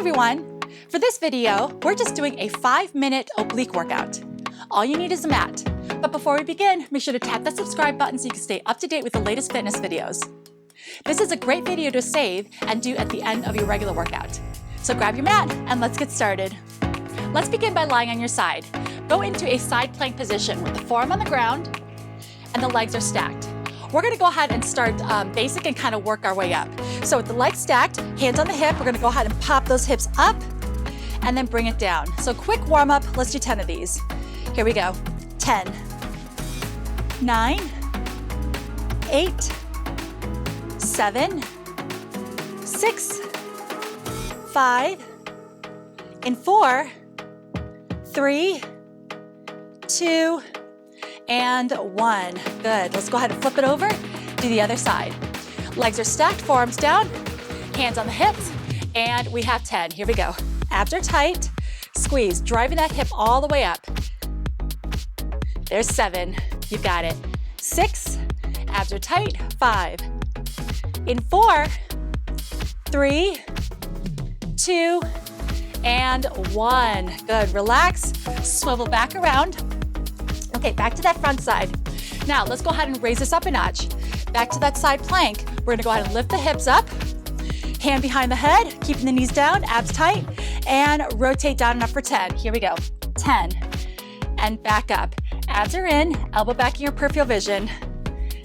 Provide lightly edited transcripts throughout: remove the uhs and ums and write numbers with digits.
everyone! For this video, we're just doing a 5-minute oblique workout. All you need is a mat. But before we begin, make sure to tap that subscribe button so you can stay up to date with the latest fitness videos. This is a great video to save and do at the end of your regular workout. So grab your mat and let's get started. Let's begin by lying on your side. Go into a side plank position with the forearm on the ground and the legs are stacked. We're gonna go ahead and start basic and kind of work our way up. So with the legs stacked, hands on the hip, we're gonna go ahead and pop those hips up and then bring it down. So quick warm up, let's do 10 of these. Here we go. 10, 9, 8, 7, 6, 5, and 4, 3, 2, and 1. Good. Let's go ahead and flip it over. Do the other side. Legs are stacked, forearms down, hands on the hips, and we have 10. Here we go. Abs are tight. Squeeze, driving that hip all the way up. There's 7. You've got it. 6. Abs are tight. 5. In 4, 3, 2, and 1. Good. Relax. Swivel back around. Okay, back to that front side. Now, let's go ahead and raise this up a notch. Back to that side plank. We're gonna go ahead and lift the hips up. Hand behind the head, keeping the knees down, abs tight, and rotate down and up for 10. Here we go. 10, and back up. Abs are in, elbow back in your peripheral vision.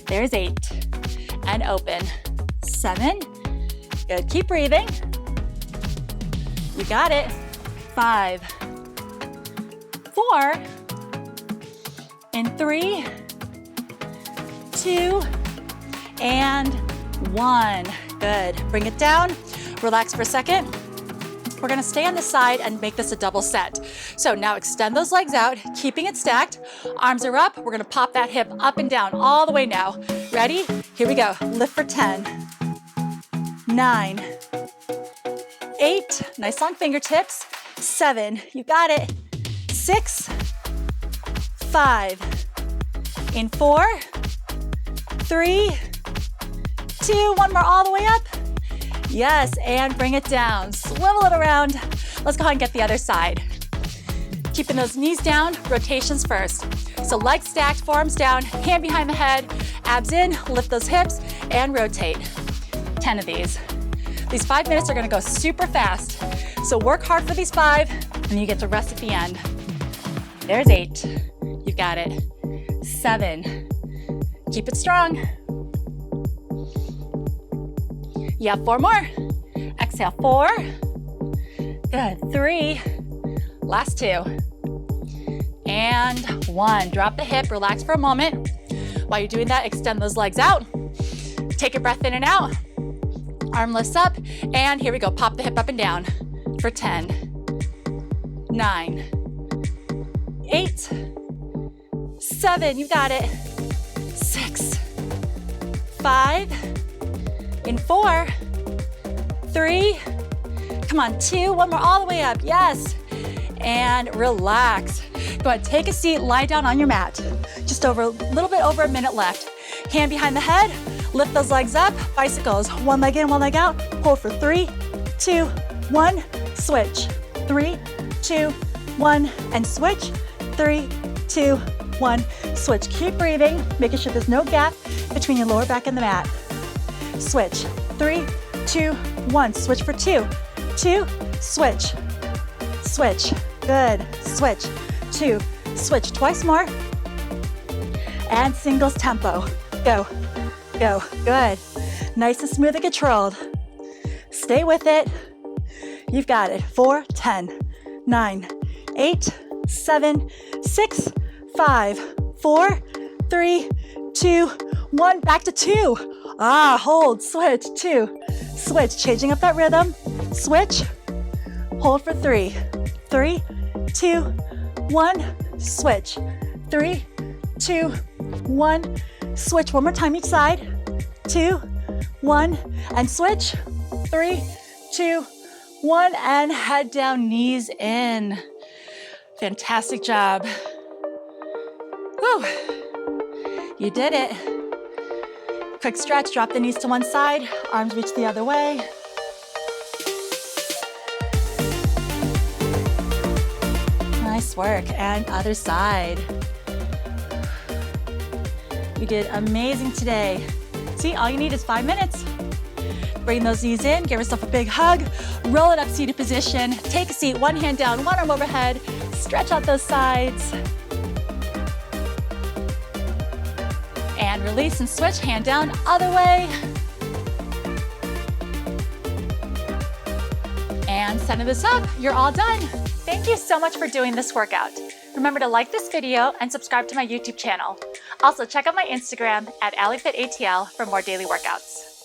There's 8, and open. 7, good, keep breathing. You got it. 5, 4, and 3, 2, and 1. Good. Bring it down. Relax for a second. We're going to stay on the side and make this a double set. So now extend those legs out, keeping it stacked. Arms are up. We're going to pop that hip up and down all the way now. Ready? Here we go. Lift for 10, 9, 8. Nice long fingertips. 7. You got it. 6, 5, in 4, 3, 2, one more all the way up. Yes, and bring it down. Swivel it around. Let's go ahead and get the other side. Keeping those knees down, rotations first. So legs stacked, forearms down, hand behind the head, abs in, lift those hips, and rotate. 10 of these. These 5 minutes are gonna go super fast. So work hard for these 5, and you get to rest at the end. There's 8. You've got it. 7. Keep it strong. You have 4 more. Exhale, 4. Good, 3. Last 2. And 1. Drop the hip, relax for a moment. While you're doing that, extend those legs out. Take a breath in and out. Arm lifts up, and here we go. Pop the hip up and down for 10, 9, 8, 7, you got it. 6, 5, in 4, 3, come on, 2, one more all the way up, yes. And relax. Go ahead, take a seat, lie down on your mat. Just a little bit over a minute left. Hand behind the head, lift those legs up, bicycles. One leg in, one leg out. Hold for 3, 2, 1, switch. 3, 2, 1, and switch. 3, 2, 1, switch. Keep breathing, making sure there's no gap between your lower back and the mat. Switch. 3, 2, 1. Switch for 2. 2, switch. Switch. Good. Switch. 2, switch. Twice more. And singles tempo. Go. Go. Good. Nice and smooth and controlled. Stay with it. You've got it. 4, 10, 9, 8, 7, 6, 5, 4, 3, 2, 1. Back to 2. Hold, switch, 2, switch, changing up that rhythm, switch, hold for 3, 3, 2, 1, switch, 3, 2, 1, switch, one more time each side, 2, 1, and switch, 3, 2, 1, and head down, knees in. Fantastic job. Whew. You did it. Quick stretch, drop the knees to one side, arms reach the other way. Nice work. And other side. You did amazing today. See, all you need is 5 minutes. Bring those knees in, give yourself a big hug, roll it up seated position, take a seat, one hand down, one arm overhead, stretch out those sides. And release and switch, hand down, other way. And center this up, you're all done. Thank you so much for doing this workout. Remember to like this video and subscribe to my YouTube channel. Also check out my Instagram at Allyfitatl for more daily workouts.